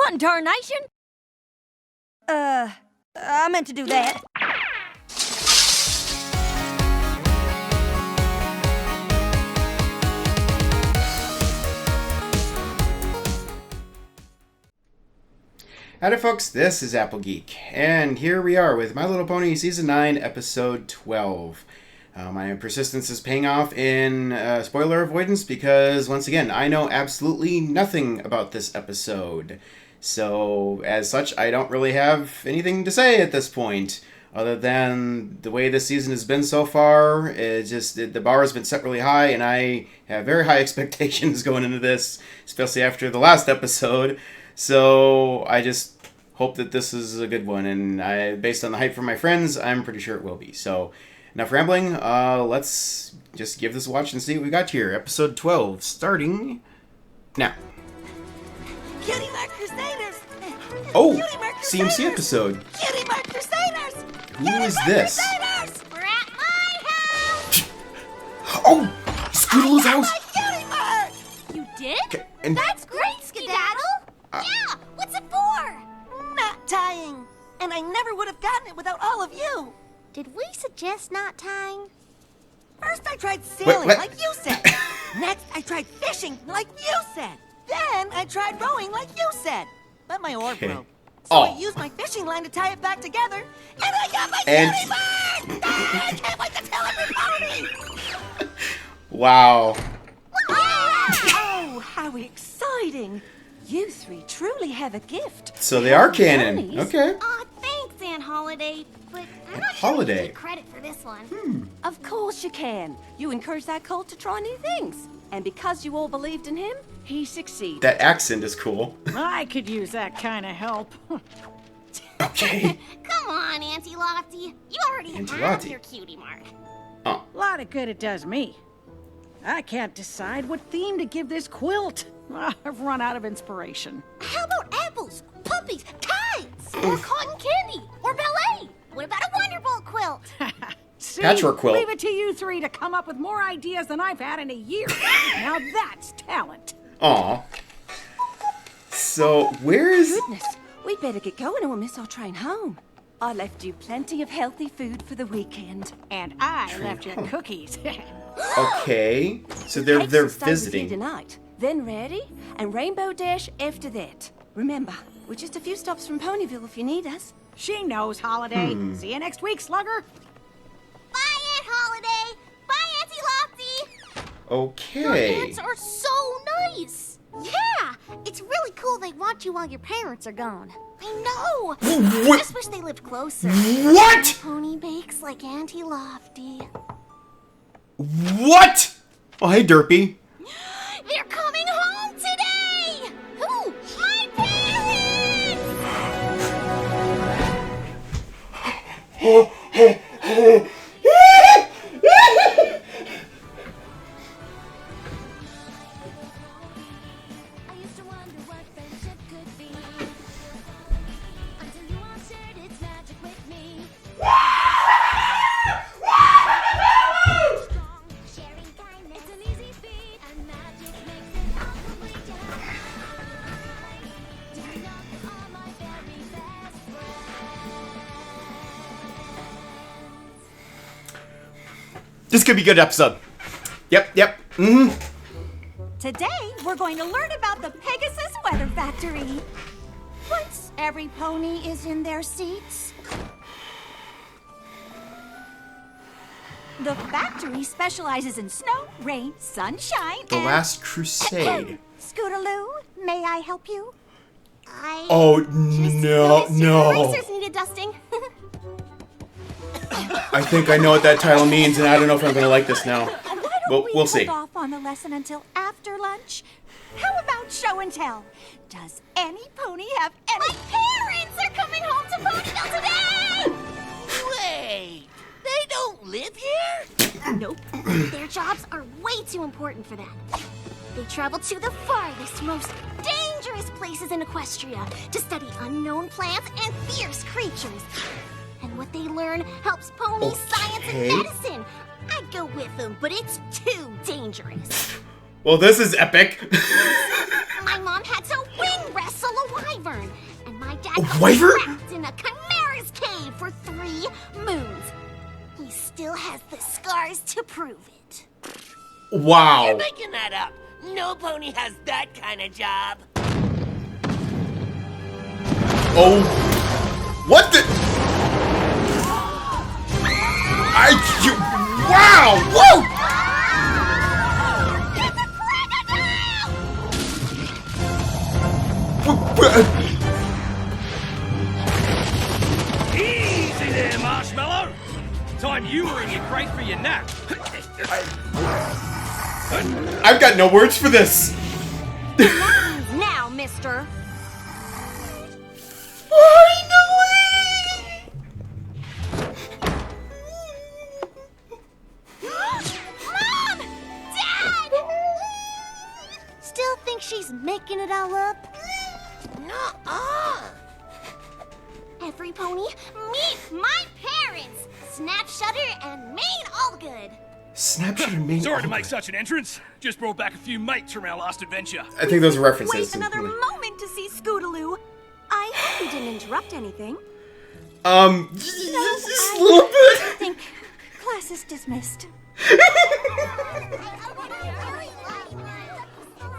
one, tarnation! I meant to do that. Howdy folks, this is Applegeek, and here we are with My Little Pony Season 9, Episode 12. My persistence is paying off in spoiler avoidance because, once again, I know absolutely nothing about this episode. So, as such, I don't really have anything to say at this point, other than the way this season has been so far. The bar has been set really high, and I have very high expectations going into this, especially after the last episode. So I just hope that this is a good one, and based on the hype from my friends, I'm pretty sure it will be. So, enough rambling, let's just give this a watch and see what we got here. Episode 12, starting now. Cutie Mark Crusaders! Oh, CMC episode. Cutie Mark Crusaders! Who is this? Crusaders! We're at my house! Oh, Scootaloo's house! Cutie Mark! You did? Okay, and That's great, Skedaddle! Yeah! What's it for? Knot tying! And I never would have gotten it without all of you! Did we suggest knot tying? First I tried sailing, what? like you said. Next I tried fishing, like you said. Then I tried rowing, like you said. But my oar Okay. broke. So I used my fishing line to tie it back together, and I got my cutie mark! I can't wait to tell everybody! wow. Oh, how exciting! You three truly have a gift. So they are canon. Ponies. Okay. Aw, thanks, Aunt Holiday, but I'm not Holiday. sure you take credit for this one. Of course you can. You encouraged that colt to try new things. And because you all believed in him, he succeeded. That accent is cool. I could use that kind of help. Okay. Come on, Auntie Lofty. You already Auntie have Lofty. your cutie mark. Oh. A lot of good it does me. I can't decide what theme to give this quilt. I've run out of inspiration. How about apples, puppies, kites, or cotton candy, or ballet? What about a Wonderbolt quilt? See, Patchwork quilt. Leave it to you three to come up with more ideas than I've had in a year. Now that's talent. Aw. So, where is... Goodness, we better get going or we'll miss our train home. I left you plenty of healthy food for the weekend. And I left you cookies. Okay. So they're Cakes will stay with you visiting. tonight, then ready, and Rainbow Dash after that. Remember, we're just a few stops from Ponyville if you need us. She knows, Holiday. See you next week, Slugger. Bye, Aunt Holiday. Bye, Auntie Lofty. Your Okay. aunts are so nice. Yeah, it's really cool they want you while your parents are gone. I know. I What? just wish they lived closer. What? Pony bakes like Auntie Lofty. What? Oh, hey, Derpy. They're coming home today! Who? My parents! I used to wonder what friendship could be. Until you answered its magic with me. Sharing kindness an easy feat, and magic makes it all complete. Do you know you are my very best friends? This could be a good episode. Yep. Today, we're going to learn about the Pegasus Weather Factory. Once every pony is in their seats, the factory specializes in snow, rain, sunshine, The and... Last Crusade. Scootaloo, may I help you? Oh, Just no, noticed your no. erasers needed dusting. I think I know what that title means, and I don't know if I'm going to like this now. Why Well, don't we'll we see. hold off on the lesson until after lunch? How about show and tell? Does any pony have any... My parents are coming home to Ponyville today! Wait, they don't live here? Nope. Their jobs are way too important for that. They travel to the farthest, most dangerous places in Equestria to study unknown plants and fierce creatures. And what they learn helps ponies, science, Okay. and medicine. I'd go with them, but it's too dangerous. Well, this is epic. My mom had to wing wrestle a wyvern, and my dad A got wyvern? trapped in a chimera's cave for 3 moons. He still has the scars to prove it. Wow. You're making that up. No pony has that kind of job. Oh. What the? Wow. Whoa. Easy there, Marshmallow! Time you were in your crate for your nap. I've got no words for this. Now, mister. Mom! Dad! Still think she's making it all up? Nuh-uh. Every pony, meet my parents! Snap, Shutter, and Maine Allgood. Snapshot and main. Sorry to make such an entrance. Just brought back a few mates from our last adventure. I think those are references. Wait another moment to see Scootaloo. I hope you didn't interrupt anything. Just a little bit. I think class is dismissed.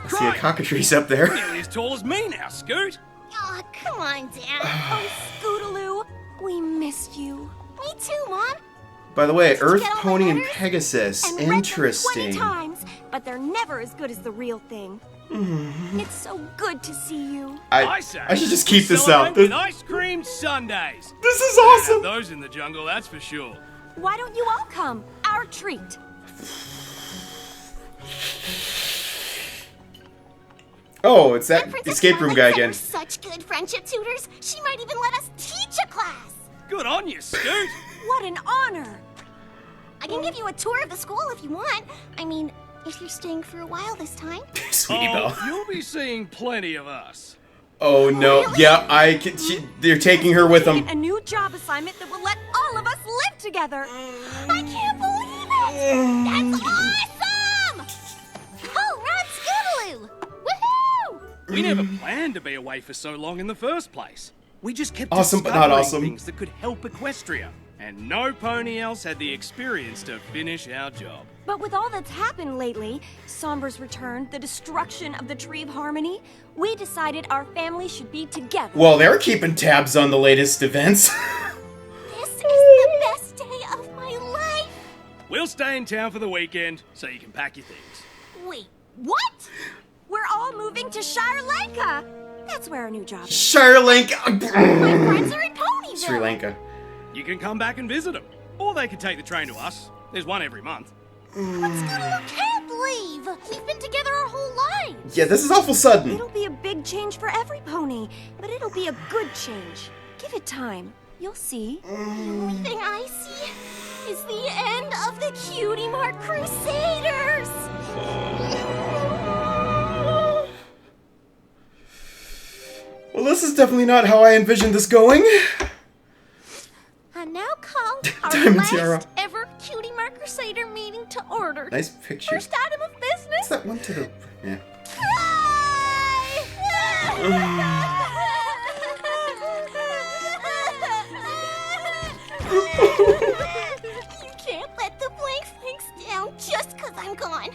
See a cockatrice up there. Nearly as tall as me now, Scoot. Aw, come on, Dad. Oh, Scootaloo, we missed you. Me too, Mom. By the way, Earth get all my Pony and letters? Pegasus. And read them 20 Interesting. times, but they're never as good as the real thing. It's so good to see you. I say, I should just keep this celebrate out. with ice cream sundaes. This is Have awesome. those in the jungle, that's for sure. Why don't you all come? Our treat. Oh, it's that Princess escape room Twilight guy said again. we're such good friendship tutors, she might even let us teach a class. Good on you, Scoot. What an honor. I can give you a tour of the school if you want. I mean, if you're staying for a while this time. Sweetie Oh, Belle. you'll be seeing plenty of us. Oh no. Really? Yeah, I can. They're taking her with them. A new job assignment that will let all of us live together. I can't believe it! That's awesome! Oh, Rod Scootaloo! Woohoo! We never planned to be away for so long in the first place. We just kept Awesome, but not discovering awesome. things that could help Equestria, and no pony else had the experience to finish our job. But with all that's happened lately, Somber's return, the destruction of the Tree of Harmony, we decided our family should be together. Well, they're keeping tabs on the latest events. This is the best day of my life! We'll stay in town for the weekend, so you can pack your things. Wait, what? We're all moving to Sri Lanka. That's where our new job is. Sri Lanka. My friends are in Ponyville! Sri Lanka. You can come back and visit them, or they can take the train to us. There's one every month. But Scootaloo can't leave! We've been together our whole lives! Yeah, this is awful sudden. It'll be a big change for every pony, but it'll be a good change. Give it time. You'll see. The only thing I see is the end of the Cutie Mark Crusaders! Well, this is definitely not how I envisioned this going. I now call our Diamond last tiara. ever Cutie Mark Crusader meeting to order. Nice picture. First item of What's business. that one to the? Yeah. You can't let the blank flanks down just 'cause I'm gone.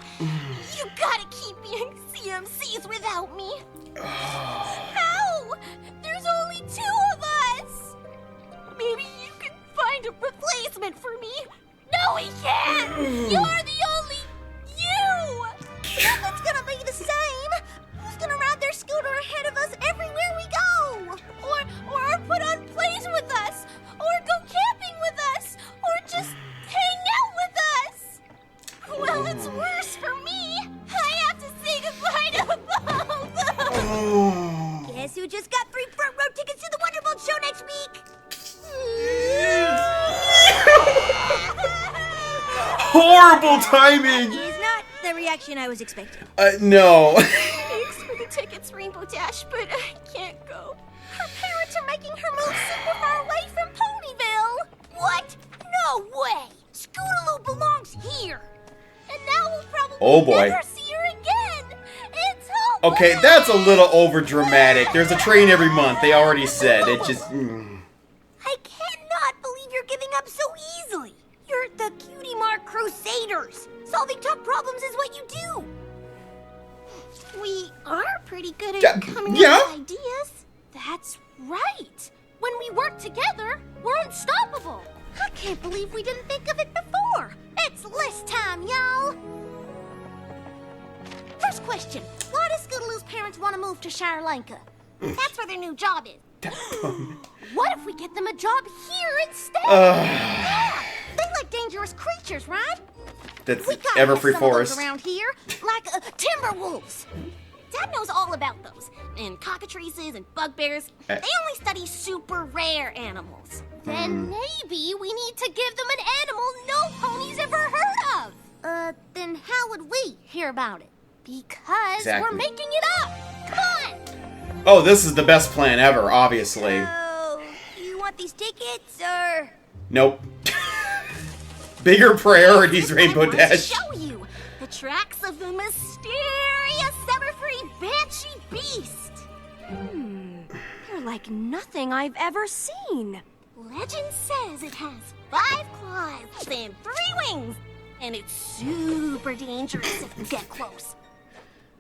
You gotta keep being CMCs without me. How? There's only 2 of us. Maybe you can find a replacement for me. No, we can't. You're the only you. Nothing's gonna be the same. Who's gonna ride their scooter ahead of us everywhere we go? Or put on plays with us? Or go camping with us? Or just hang out with us? Well, it's worse for me. I have to say goodbye to both. Guess who just got 3 front row tickets to the Wonderbolt show next week? Horrible timing. Is not the reaction I was expecting. No. Thanks for the tickets, Rainbow Dash, but I can't go. Her parents are making her move super far away from Ponyville. What? No way! Scootaloo belongs here. And now we'll probably Oh, boy. never see her again. It's Okay, that's a little over dramatic. There's a train every month. They already said it. Just. I cannot believe you're giving up so easily. You're the Cutie Mark Crusaders. Solving tough problems is what you do. We are pretty good at coming up with ideas. That's right. When we work together, we're unstoppable. I can't believe we didn't think of it before. It's list time, y'all. First question. Why do Scootaloo's parents want to move to Sri Lanka? That's where their new job is. What if we get them a job here instead? Yeah, they like dangerous creatures, right? That's We gotta ever have free some of those forest. around here, like timber wolves. Dad knows all about those, and cockatrices and bugbears. They only study super rare animals. Then maybe we need to give them an animal no pony's ever heard of. Then how would we hear about it? Because we're making it up. Come on. Oh, this is the best plan ever, obviously. Oh, you want these tickets or? Nope. Bigger priorities, Rainbow I Dash. show you the tracks of the mysterious summer-free banshee beast. They're like nothing I've ever seen. Legend says it has 5 claws and 3 wings, and it's super dangerous if you get close.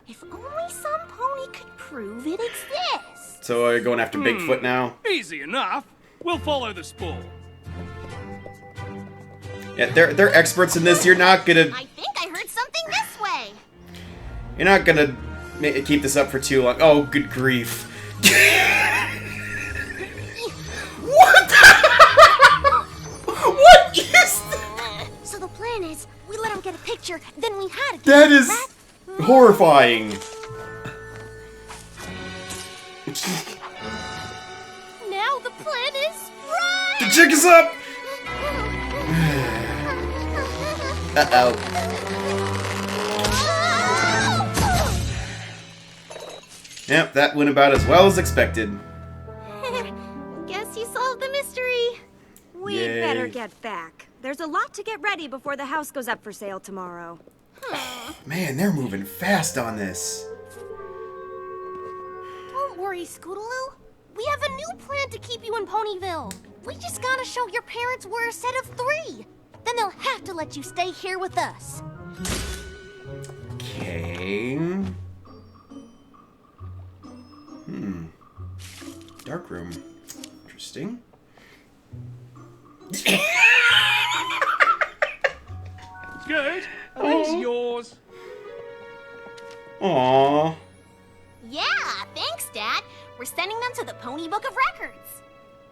If only some pony could prove it exists. So are you going after Bigfoot now? Easy enough. We'll follow the spoor. Yeah, they're experts in this. You're not gonna I think I heard something this way. keep this up for too long. Oh, good grief. What? What is that? So the plan is, we let him get a picture, then we hide it. That is horrifying. Now the plan is right. The jig is up. Uh-oh. Yep, that went about as well as expected. Guess you solved the mystery. We'd Yay. better get back. There's a lot to get ready before the house goes up for sale tomorrow. Man, they're moving fast on this. Don't worry, Scootaloo. We have a new plan to keep you in Ponyville. We just gotta show your parents we're a set of 3. Then they'll have to let you stay here with us. Okay. Dark room. Interesting. Good. Are these yours? Aww. Yeah, thanks, Dad. We're sending them to the Pony Book of Records.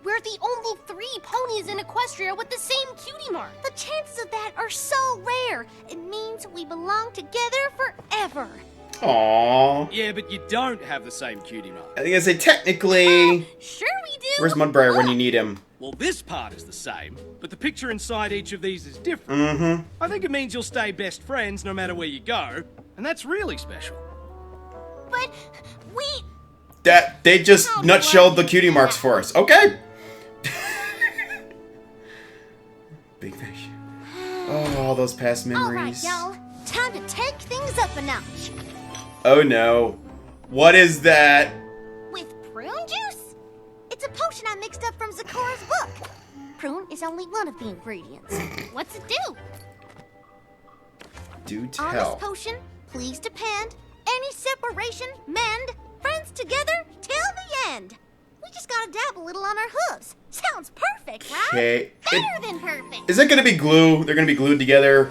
We're the only 3 ponies in Equestria with the same cutie mark. The chances of that are so rare. It means we belong together forever. Aww. Yeah, but you don't have the same cutie mark. I think I say technically. Sure we do. Where's Mudbriar when you need him? Well, this part is the same, but the picture inside each of these is different. I think it means you'll stay best friends no matter where you go, and that's really special. But we... That they just nutshelled the cutie marks for us. Okay. Big fish. Oh, all those past memories. All right, y'all. Time to take things up a notch. Oh no. What is that? With prune juice? It's a potion I mixed up from Zakora's book. Prune is only one of the ingredients. What's it do? Do On tell. this potion, please depend. Any separation, mend. Friends together till the end. We just gotta dab a little on our hooves. Sounds perfect, right? Okay. Better than perfect. Is it gonna be glue? They're gonna be glued together.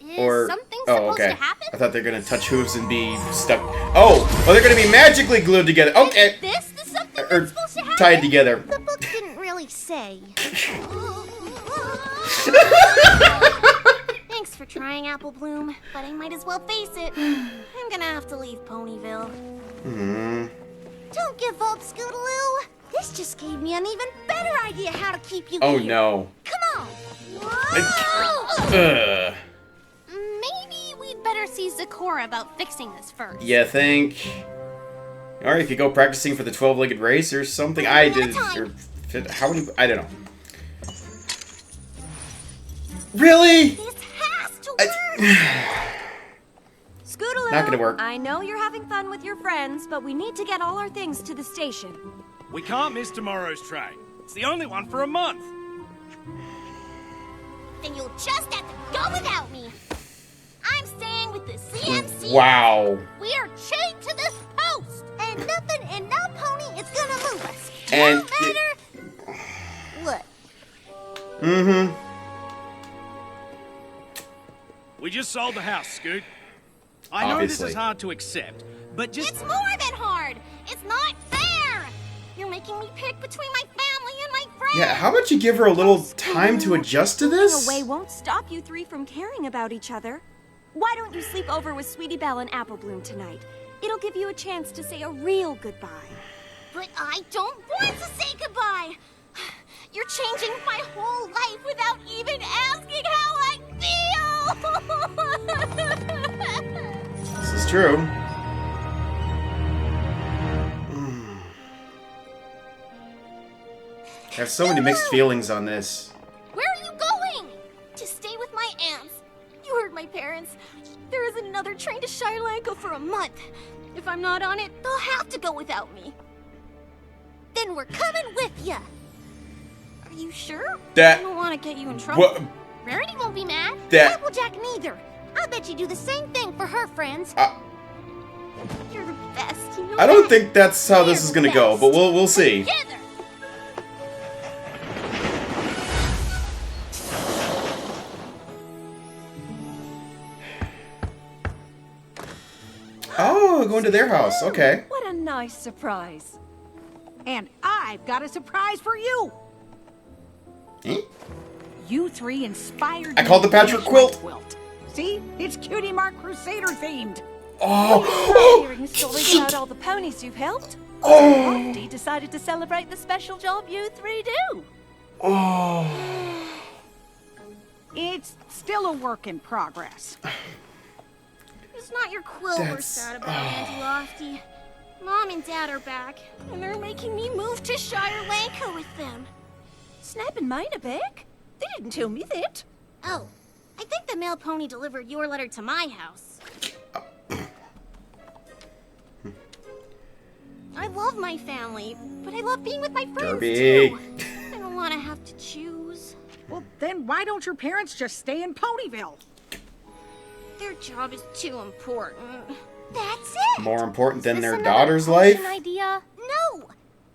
Is Or something oh, supposed okay. to happen? I thought they're gonna touch hooves and be stuck. Oh, they're gonna be magically glued together. Okay. Is this the something Or that's supposed to happen? tied together. The book didn't really say. Thanks for trying, Apple Bloom, but I might as well face it. I'm gonna have to leave Ponyville. Don't give up, Scootaloo. This just gave me an even better idea how to keep you Oh here. no. Come on. Ugh. Maybe we'd better see Zakora about fixing this first. You think? Or you could go practicing for the 12-legged race or something. I did. Or how many? I don't know. Really? This has to Scootaloo, Not gonna work. I know you're having fun with your friends, but we need to get all our things to the station. We can't miss tomorrow's train. It's the only one for a month. Then you'll just have to go without me. I'm staying with the CMC. Wow. We are chained to this post, and nothing and no pony is gonna move us. And no matter what. Mm-hmm. We just sold the house, Scoot. I know this Obviously. is hard to accept, but just... It's more than hard. It's not fair. You're making me pick between my family and my friends. Yeah, how about you give her a little time to adjust to this? Away won't stop you three from caring about each other. Why don't you sleep over with Sweetie Belle and Apple Bloom tonight? It'll give you a chance to say a real goodbye. But I don't want to say goodbye. You're changing my whole life without even asking how I feel. This is true. I have so many mixed feelings on this. Where are you going? To stay with my aunts. You heard my parents. There is another train to Sri Lanka for a month. If I'm not on it, they'll have to go without me. Then we're coming with ya. Are you sure? That- I don't want to get you in trouble. What? Rarity won't be mad. That- Applejack neither. I bet you do the same thing for her friends. You're the best. You know I don't that? think that's how this is You're the gonna go, best. but we'll see. Together. Oh, going to their house. Okay. What a nice surprise. And I've got a surprise for you. Eh? You three inspired I me called the to finish patchwork my quilt. See? It's Cutie Mark Crusader themed. Oh. Hearing stories about all the ponies you've helped. Oh. Lofty decided to celebrate the special job you three do. Oh. It's still a work in progress. It's not your quill we're That's- sad about, Auntie Lofty. Mom and Dad are back, and they're making me move to Shire Lanka with them. Snap and mine are back. They didn't tell me that. Oh, I think the mail pony delivered your letter to my house. I love my family, but I love being with my friends Derby. too. I don't want to have to choose. Well, then why don't your parents just stay in Ponyville? Their job is too important. That's it. More important than Is this their another daughter's potion life? idea? No.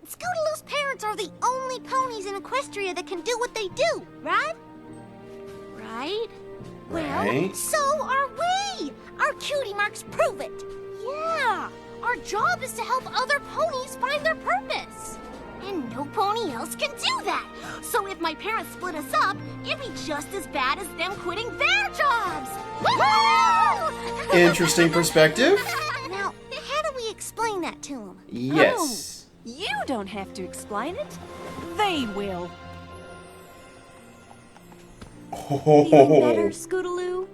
Scootaloo's parents are the only ponies in Equestria that can do what they do, right? Right? Well, Right. so are we. Our cutie marks prove it. Yeah. Our job is to help other ponies find their purpose. And no pony else can do that. So if my parents split us up, it'd be just as bad as them quitting their jobs. Woohoo! Interesting perspective. Now, how do we explain that to them? Yes. You don't have to explain it. They will. Feeling better, Scootaloo?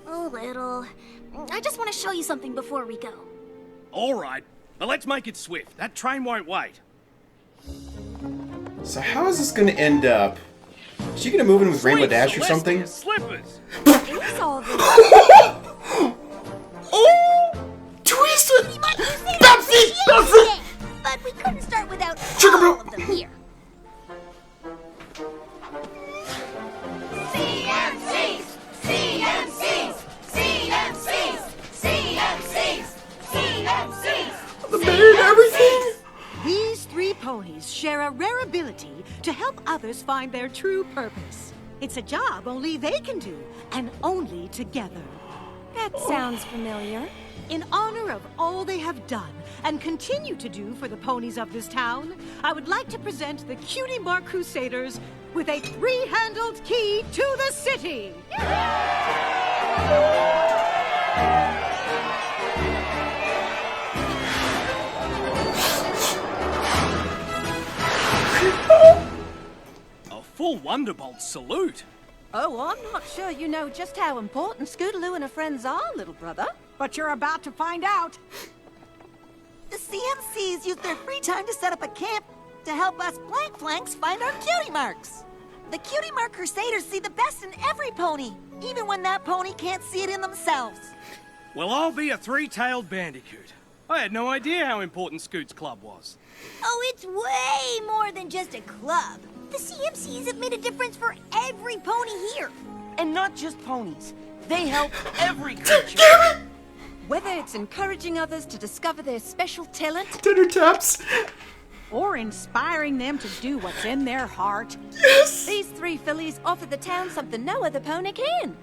A little. I just want to show you something before we go. All right, but let's make it swift. That train won't wait. So how is this going to end up? Is she going to move in with Rainbow Sweet Dash or Celestia something? Slippers. It's all the Oh! Twisted! Pepsi! Pepsi! But we couldn't start without all of them here. CMCs! CMCs! CMCs! CMCs! CMCs! The maid, everything? These three ponies share a rare ability to help others find their true purpose. It's a job only they can do, and only together. That sounds familiar. In honor of all they have done and continue to do for the ponies of this town, I would like to present the Cutie Mark Crusaders with a three-handled key to the city. A full Wonderbolt salute. Oh, I'm not sure you know just how important Scootaloo and her friends are, little brother. But you're about to find out. The CMCs use their free time to set up a camp to help us Blank Flanks find our cutie marks. The Cutie Mark Crusaders see the best in every pony, even when that pony can't see it in themselves. Well, I'll be a three-tailed bandicoot. I had no idea how important Scoot's club was. Oh, it's way more than just a club. The CMCs have made a difference for every pony here. And not just ponies. They help every creature. Whether it's encouraging others to discover their special talent, Dinner taps. Or inspiring them to do what's in their heart. Yes. these three fillies offer the town something no other pony can.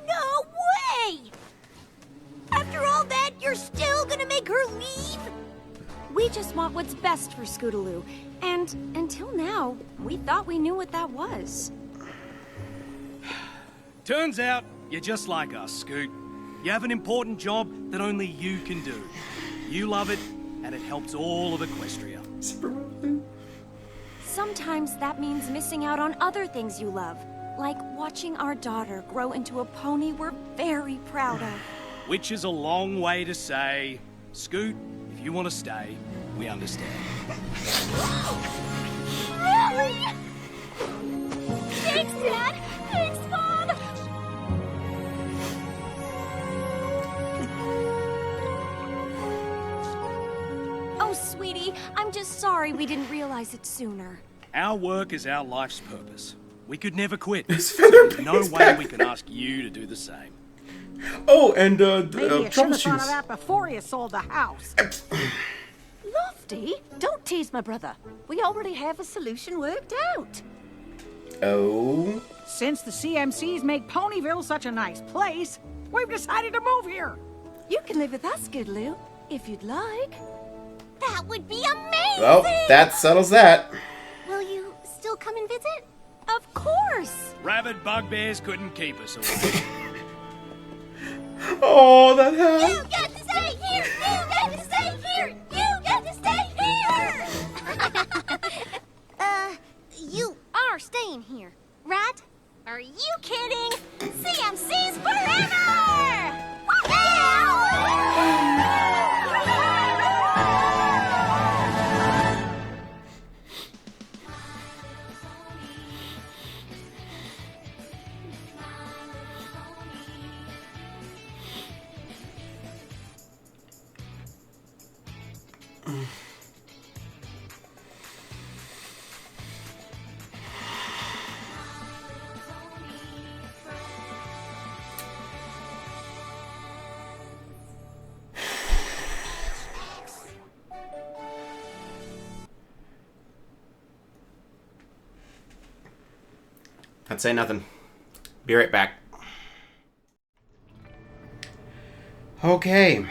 No way! After all that, you're still gonna make her leave? We just want what's best for Scootaloo. And until now, we thought we knew what that was. Turns out, you're just like us, Scoot. You have an important job that only you can do. You love it, and it helps all of Equestria. Sometimes that means missing out on other things you love, like watching our daughter grow into a pony we're very proud of. Which is a long way to say, Scoot, if you want to stay, we understand. Thanks, Dad! Thanks, Mom! Oh, sweetie, I'm just sorry we didn't realize it sooner. Our work is our life's purpose. We could never quit. His So feather there's no bangs way back. we can ask you to do the same. Oh, and Maybe you should trouble have thought of shoes. that before you sold the house. Lofty, don't tease my brother. We already have a solution worked out. Oh. Since the CMCs make Ponyville such a nice place, we've decided to move here. You can live with us, Scootaloo, if you'd like. That would be amazing! Well, that settles that. Will you still come and visit? Of course! Rabid bugbears couldn't keep us away. Oh, that hat. You get to stay here! You get to stay here! You get to stay here! You are staying here, right? Are you kidding? CMC's forever! I'd say nothing. Be right back. Okay.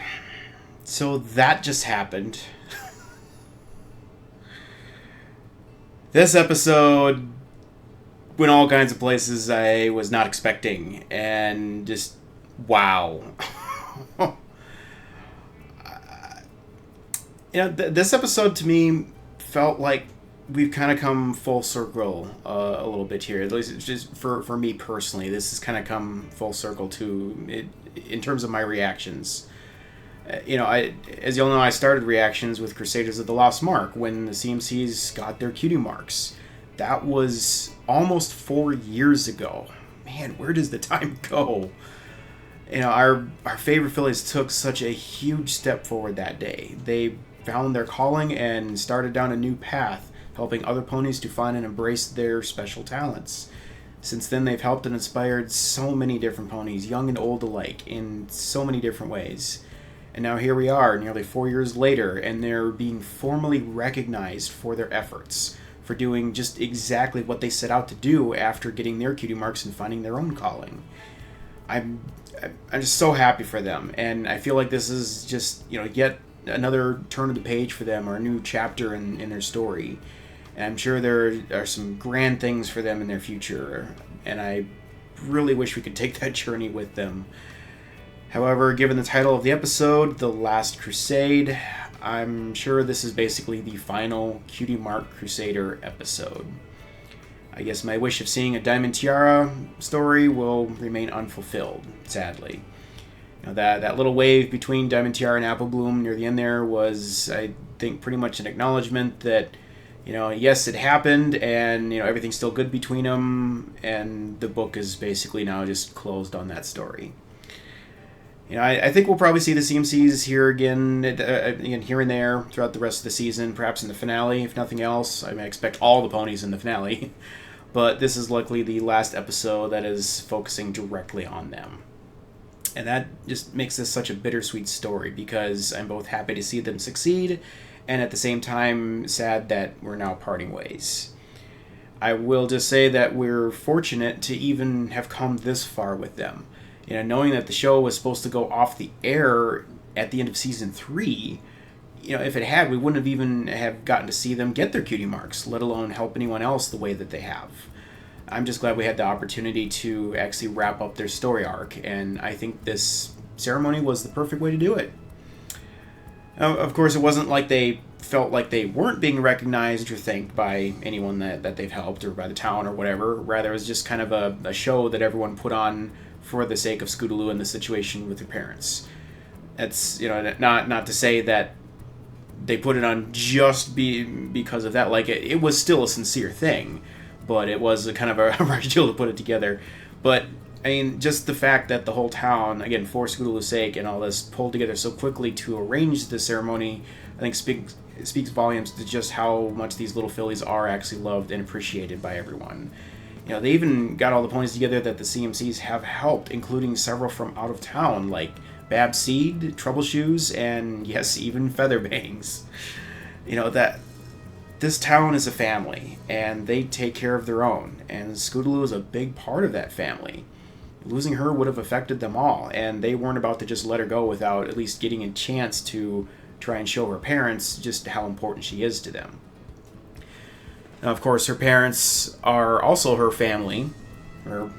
So that just happened. This episode went all kinds of places I was not expecting. And just, wow. This episode to me felt like we've kind of come full circle a little bit here. At least it's just for me personally. This has kind of come full circle to it in terms of my reactions. As you all know, I started reactions with Crusaders of the Lost Mark when the CMCs got their cutie marks. That was almost 4 years ago. Man, where does the time go? Our favorite fillies took such a huge step forward that day. They found their calling and started down a new path, helping other ponies to find and embrace their special talents. Since then, they've helped and inspired so many different ponies, young and old alike, in so many different ways. And now here we are, nearly 4 years later, and they're being formally recognized for their efforts, for doing just exactly what they set out to do after getting their cutie marks and finding their own calling. I'm just so happy for them, and I feel like this is just, yet another turn of the page for them, or a new chapter in their story. And I'm sure there are some grand things for them in their future, and I really wish we could take that journey with them. However, given the title of the episode, The Last Crusade, I'm sure this is basically the final Cutie Mark Crusader episode. I guess my wish of seeing a Diamond Tiara story will remain unfulfilled, sadly. That little wave between Diamond Tiara and Apple Bloom near the end there was, I think, pretty much an acknowledgement that, yes, it happened, and, everything's still good between them, and the book is basically now just closed on that story. I think we'll probably see the CMCs here again, here and there throughout the rest of the season, perhaps in the finale, if nothing else. I expect all the ponies in the finale, but this is likely the last episode that is focusing directly on them. And that just makes this such a bittersweet story, because I'm both happy to see them succeed and at the same time sad that we're now parting ways. I will just say that we're fortunate to even have come this far with them. Knowing that the show was supposed to go off the air at the end of season 3, if it had, we wouldn't have even have gotten to see them get their cutie marks, let alone help anyone else the way that they have. I'm just glad we had the opportunity to actually wrap up their story arc, and I think this ceremony was the perfect way to do it. Of course, it wasn't like they felt like they weren't being recognized or thanked by anyone that they've helped, or by the town or whatever. Rather, it was just kind of a show that everyone put on for the sake of Scootaloo and the situation with their parents. It's, not to say that they put it on just because of that. Like, it was still a sincere thing, but it was a kind of a rush deal to put it together. But, just the fact that the whole town, again, for Scootaloo's sake and all this, pulled together so quickly to arrange the ceremony, I think speaks volumes to just how much these little fillies are actually loved and appreciated by everyone. They even got all the ponies together that the CMCs have helped, including several from out of town, like Babseed, Troubleshoes, and yes, even Featherbangs. That this town is a family, and they take care of their own, and Scootaloo is a big part of that family. Losing her would have affected them all, and they weren't about to just let her go without at least getting a chance to try and show her parents just how important she is to them. Now, of course, her parents are also her family, or,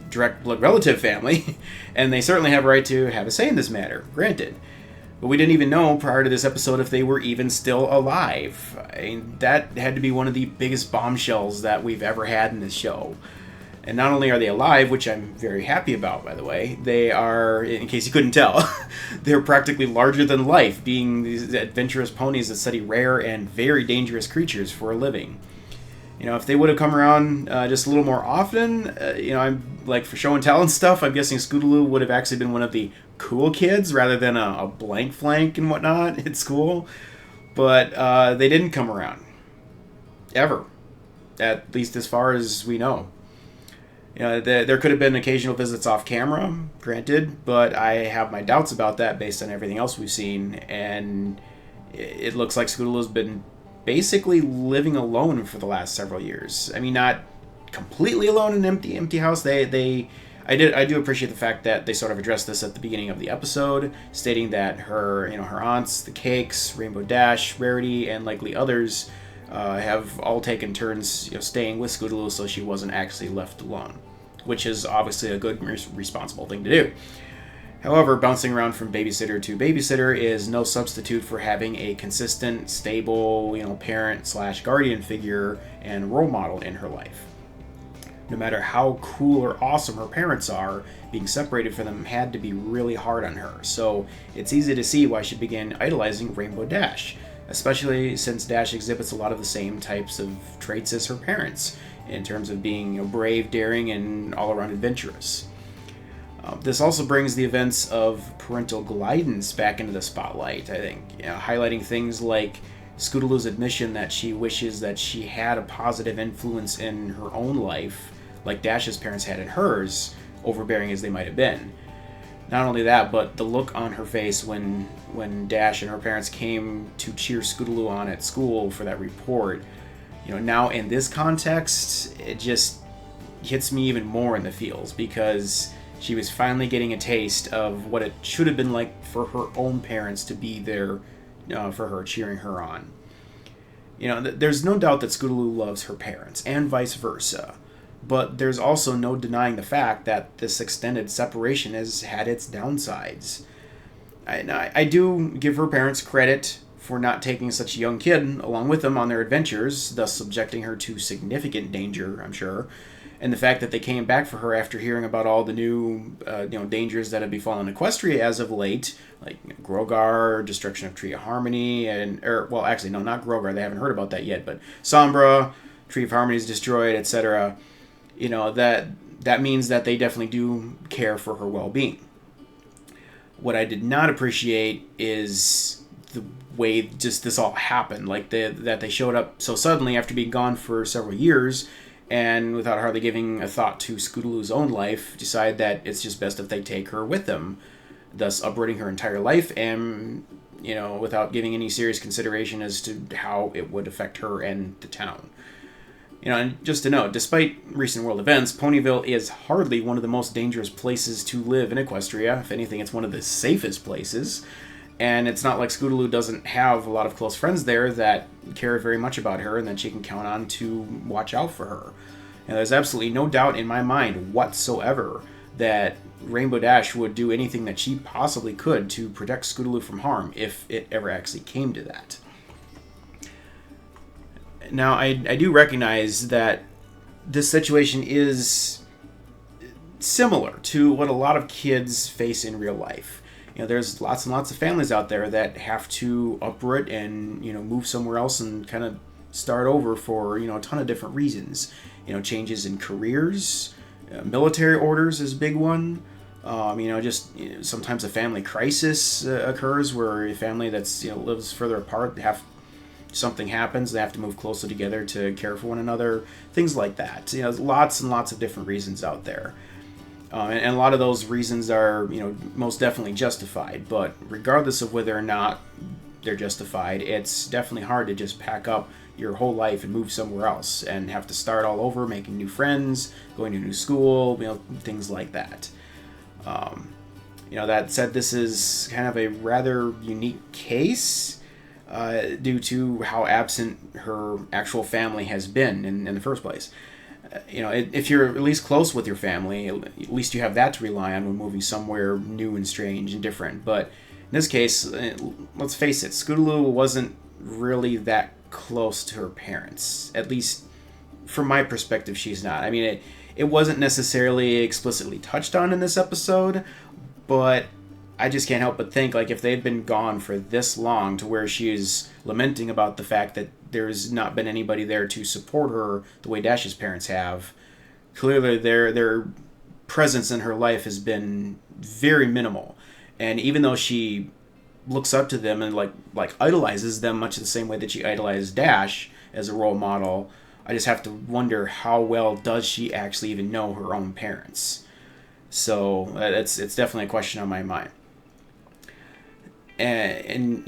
direct blood relative family, and they certainly have a right to have a say in this matter, granted. But we didn't even know prior to this episode if they were even still alive. That had to be one of the biggest bombshells that we've ever had in this show. And not only are they alive, which I'm very happy about, by the way, they are, in case you couldn't tell, they're practically larger than life, being these adventurous ponies that study rare and very dangerous creatures for a living. If they would have come around just a little more often, I'm like, for show and tell and stuff, I'm guessing Scootaloo would have actually been one of the cool kids rather than a blank flank and whatnot at school. But they didn't come around. Ever. At least as far as we know. There could have been occasional visits off camera, granted, but I have my doubts about that based on everything else we've seen, and it looks like Scootaloo's been basically living alone for the last several years. Not completely alone in an empty house. I do appreciate the fact that they sort of addressed this at the beginning of the episode, stating that her aunts, the Cakes, Rainbow Dash, Rarity, and likely others have all taken turns staying with Scootaloo, so she wasn't actually left alone, which is obviously a good, responsible thing to do. However, bouncing around from babysitter to babysitter is no substitute for having a consistent, stable, parent/guardian figure and role model in her life. No matter how cool or awesome her parents are, being separated from them had to be really hard on her, so it's easy to see why she began idolizing Rainbow Dash, especially since Dash exhibits a lot of the same types of traits as her parents, in terms of being brave, daring, and all-around adventurous. This also brings the events of parental guidance back into the spotlight, I think, highlighting things like Scootaloo's admission that she wishes that she had a positive influence in her own life, like Dash's parents had in hers, overbearing as they might have been. Not only that, but the look on her face when Dash and her parents came to cheer Scootaloo on at school for that report. Now in this context, it just hits me even more in the feels, because she was finally getting a taste of what it should have been like for her own parents to be there for her, cheering her on. There's no doubt that Scootaloo loves her parents, and vice versa. But there's also no denying the fact that this extended separation has had its downsides. I do give her parents credit for not taking such a young kid along with them on their adventures, thus subjecting her to significant danger, I'm sure, And the fact that they came back for her after hearing about all the new, dangers that have befallen Equestria as of late, like Grogar, destruction of Tree of Harmony, actually, no, not Grogar, they haven't heard about that yet, but Sombra, Tree of Harmony is destroyed, etc. That means that they definitely do care for her well-being. What I did not appreciate is the way just this all happened, that they showed up so suddenly after being gone for several years, and without hardly giving a thought to Scootaloo's own life, decide that it's just best if they take her with them, thus uprooting her entire life, and, without giving any serious consideration as to how it would affect her and the town. And just to note, despite recent world events, Ponyville is hardly one of the most dangerous places to live in Equestria. If anything, it's one of the safest places. And it's not like Scootaloo doesn't have a lot of close friends there that care very much about her and that she can count on to watch out for her. And there's absolutely no doubt in my mind whatsoever that Rainbow Dash would do anything that she possibly could to protect Scootaloo from harm if it ever actually came to that. Now, I do recognize that this situation is similar to what a lot of kids face in real life. There's lots and lots of families out there that have to uproot and, move somewhere else and kind of start over for, a ton of different reasons. Changes in careers, military orders is a big one. Sometimes a family crisis occurs where a family that's, lives further apart, something happens, they have to move closer together to care for one another, things like that. Lots and lots of different reasons out there. And a lot of those reasons are, most definitely justified. But regardless of whether or not they're justified, it's definitely hard to just pack up your whole life and move somewhere else and have to start all over, making new friends, going to a new school, things like that. That said, this is kind of a rather unique case due to how absent her actual family has been in the first place. If you're at least close with your family, at least you have that to rely on when moving somewhere new and strange and different. But in this case, let's face it, Scootaloo wasn't really that close to her parents. At least from my perspective, she's not. It wasn't necessarily explicitly touched on in this episode, but I just can't help but think, if they'd been gone for this long to where she's lamenting about the fact that there's not been anybody there to support her the way Dash's parents have, clearly their presence in her life has been very minimal. And even though she looks up to them and like idolizes them much the same way that she idolized Dash as a role model, I just have to wonder how well does she actually even know her own parents. So it's definitely a question on my mind. And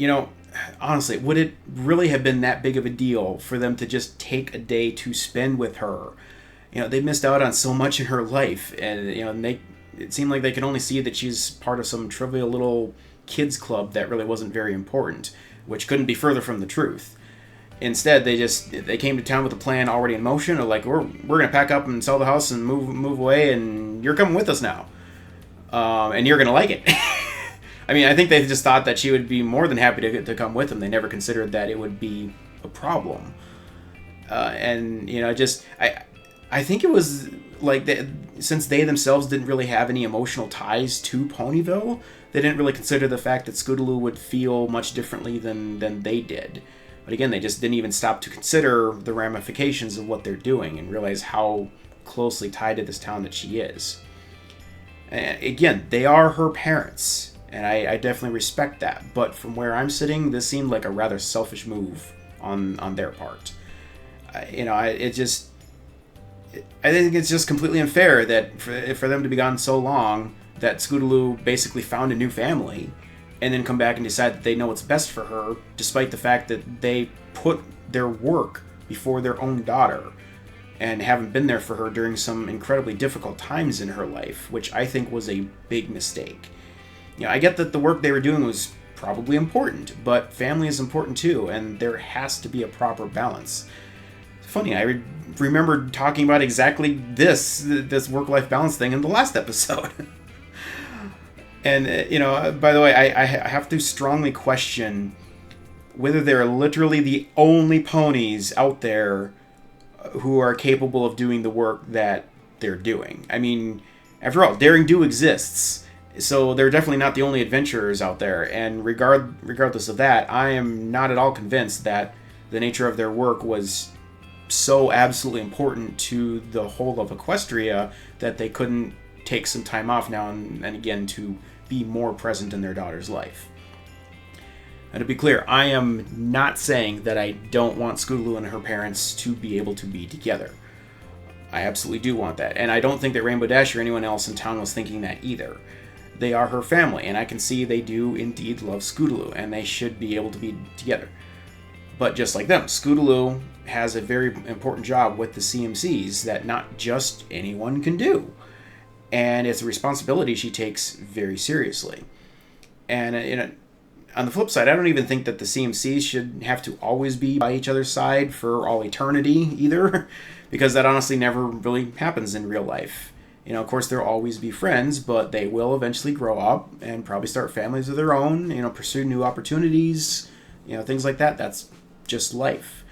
honestly, would it really have been that big of a deal for them to just take a day to spend with her? They missed out on so much in her life, and it seemed like they could only see that she's part of some trivial little kids club that really wasn't very important, which couldn't be further from the truth. Instead, they came to town with a plan already in motion, of we're gonna pack up and sell the house and move away, and you're coming with us now, and you're gonna like it. I think they just thought that she would be more than happy to come with them. They never considered that it would be a problem. I think it was since they themselves didn't really have any emotional ties to Ponyville, they didn't really consider the fact that Scootaloo would feel much differently than they did. But again, they just didn't even stop to consider the ramifications of what they're doing and realize how closely tied to this town that she is. And again, they are her parents. And I definitely respect that. But from where I'm sitting, this seemed like a rather selfish move on their part. I think it's just completely unfair that for them to be gone so long, that Scootaloo basically found a new family, and then come back and decide that they know what's best for her, despite the fact that they put their work before their own daughter, and haven't been there for her during some incredibly difficult times in her life, which I think was a big mistake. I get that the work they were doing was probably important, but family is important too, and there has to be a proper balance. It's funny, I remember talking about exactly this work-life balance thing in the last episode. And, by the way, I have to strongly question whether they're literally the only ponies out there who are capable of doing the work that they're doing. I mean, after all, daring do exists, so they're definitely not the only adventurers out there. And regardless of that, I am not at all convinced that the nature of their work was so absolutely important to the whole of Equestria that they couldn't take some time off now and again to be more present in their daughter's life. And to be clear, I am not saying that I don't want Scootaloo and her parents to be able to be together. I absolutely do want that. And I don't think that Rainbow Dash or anyone else in town was thinking that either. They are her family, and I can see they do indeed love Scootaloo, and they should be able to be together. But just like them, Scootaloo has a very important job with the CMCs that not just anyone can do. And it's a responsibility she takes very seriously. And on the flip side, I don't even think that the CMCs should have to always be by each other's side for all eternity either, because that honestly never really happens in real life. Of course, they'll always be friends, but they will eventually grow up and probably start families of their own, pursue new opportunities, things like that. That's just life.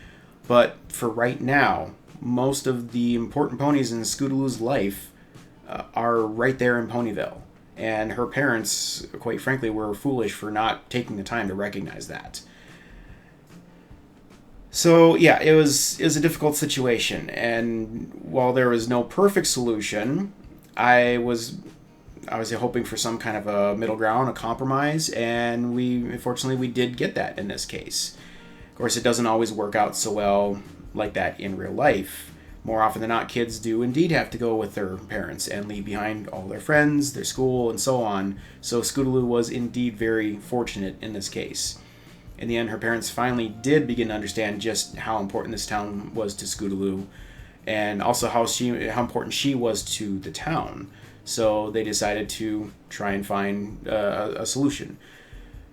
But for right now, most of the important ponies in Scootaloo's life are right there in Ponyville. And her parents, quite frankly, were foolish for not taking the time to recognize that. So, yeah, it was a difficult situation. And while there was no perfect solution, I was hoping for some kind of a middle ground, a compromise, and unfortunately we did get that in this case. Of course, it doesn't always work out so well like that in real life. More often than not, kids do indeed have to go with their parents and leave behind all their friends, their school, and so on. So Scootaloo was indeed very fortunate in this case. In the end, her parents finally did begin to understand just how important this town was to Scootaloo, and also how important she was to the town. So they decided to try and find a solution.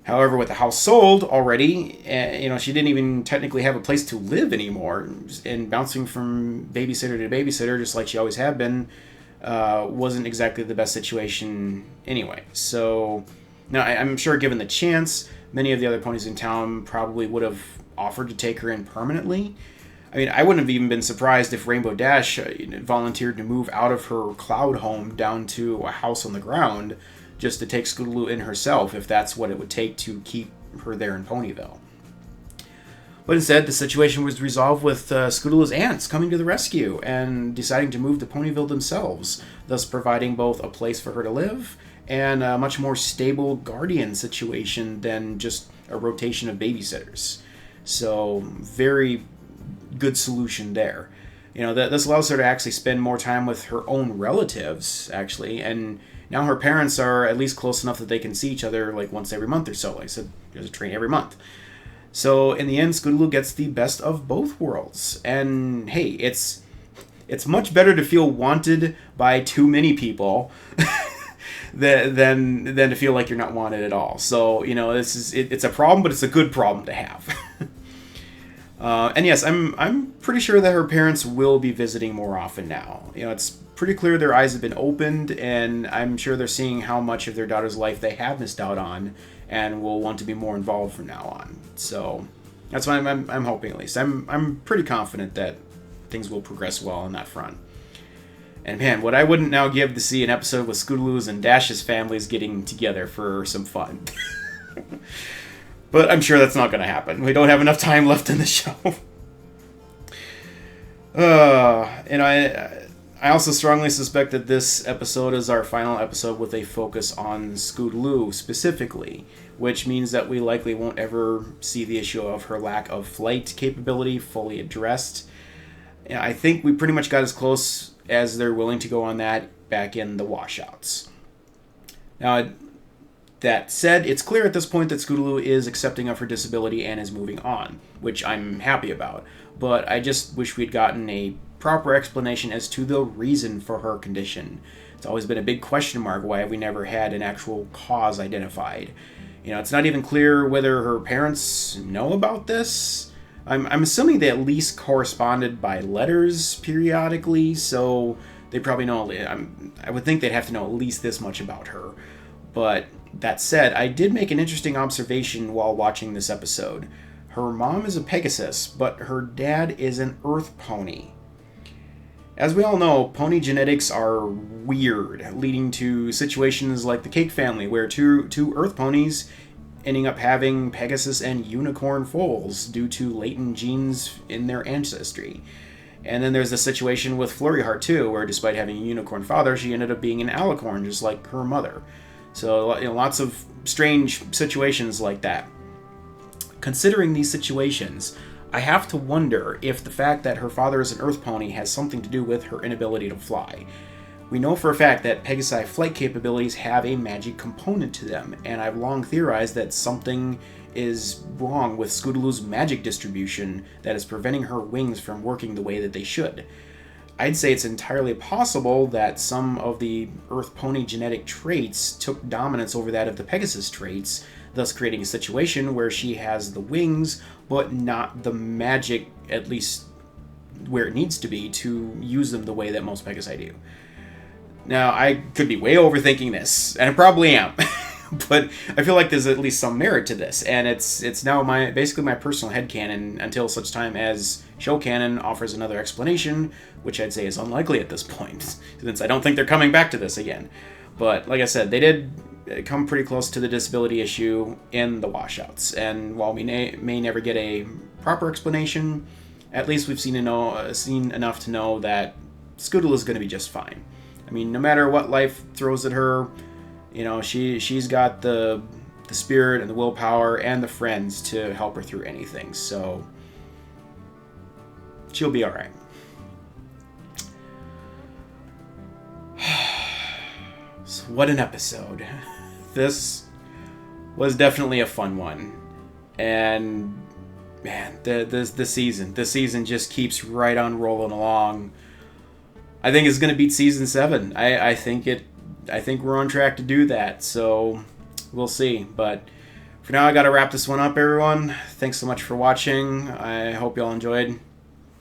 However, with the house sold already, she didn't even technically have a place to live anymore, and bouncing from babysitter to babysitter, just like she always had been, wasn't exactly the best situation anyway. So, now I'm sure given the chance, many of the other ponies in town probably would have offered to take her in permanently. I mean, I wouldn't have even been surprised if Rainbow Dash volunteered to move out of her cloud home down to a house on the ground, just to take Scootaloo in herself, if that's what it would take to keep her there in Ponyville. But instead, the situation was resolved with Scootaloo's aunts coming to the rescue and deciding to move to Ponyville themselves, thus providing both a place for her to live and a much more stable guardian situation than just a rotation of babysitters. So, very good solution there. This allows her to actually spend more time with her own relatives, actually, and now her parents are at least close enough that they can see each other like once every month or so. Like I said, there's a train every month. So in the end, Scootaloo gets the best of both worlds. And hey, it's much better to feel wanted by too many people than to feel like you're not wanted at all. So, it's a problem, but it's a good problem to have. And yes, I'm pretty sure that her parents will be visiting more often now. It's pretty clear their eyes have been opened, and I'm sure they're seeing how much of their daughter's life they have missed out on, and will want to be more involved from now on. So that's what I'm hoping, at least. I'm pretty confident that things will progress well on that front. And man, what I wouldn't now give to see an episode with Scootaloo's and Dash's families getting together for some fun. But I'm sure that's not going to happen. We don't have enough time left in the show. I also strongly suspect that this episode is our final episode with a focus on Scootaloo specifically, which means that we likely won't ever see the issue of her lack of flight capability fully addressed. I think we pretty much got as close as they're willing to go on that back in the washouts. Now, that said, it's clear at this point that Scootaloo is accepting of her disability and is moving on, which I'm happy about, but I just wish we'd gotten a proper explanation as to the reason for her condition. It's always been a big question mark why we never had an actual cause identified. It's not even clear whether her parents know about this. I'm assuming they at least corresponded by letters periodically, so they probably know. I would think they'd have to know at least this much about her. But that said, I did make an interesting observation while watching this episode. Her mom is a Pegasus, but her dad is an Earth pony. As we all know, pony genetics are weird, leading to situations like the Cake family, where two Earth ponies ending up having Pegasus and Unicorn foals due to latent genes in their ancestry. And then there's the situation with Flurry Heart too, where despite having a unicorn father, she ended up being an alicorn, just like her mother. So, you know, lots of strange situations like that. Considering these situations, I have to wonder if the fact that her father is an Earth pony has something to do with her inability to fly. We know for a fact that Pegasi flight capabilities have a magic component to them, and I've long theorized that something is wrong with Scootaloo's magic distribution that is preventing her wings from working the way that they should. I'd say it's entirely possible that some of the Earth pony genetic traits took dominance over that of the Pegasus traits, thus creating a situation where she has the wings, but not the magic, at least where it needs to be, to use them the way that most Pegasi do. Now, I could be way overthinking this, and I probably am, but I feel like there's at least some merit to this, and it's now basically my personal headcanon until such time as show canon offers another explanation, which I'd say is unlikely at this point, since I don't think they're coming back to this again. But like I said, they did come pretty close to the disability issue in the washouts, and while we may never get a proper explanation, at least we've seen enough to know that Scootaloo is going to be just fine. I mean, no matter what life throws at her, you know, she's got the spirit and the willpower and the friends to help her through anything, so she'll be alright. So what an episode. This was definitely a fun one. And man, the season just keeps right on rolling along. I think it's going to beat season 7. I think we're on track to do that. So we'll see. But for now, I got to wrap this one up, everyone. Thanks so much for watching. I hope y'all enjoyed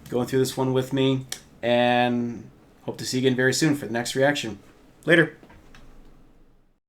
going through this one with me, and hope to see you again very soon for the next reaction. Later.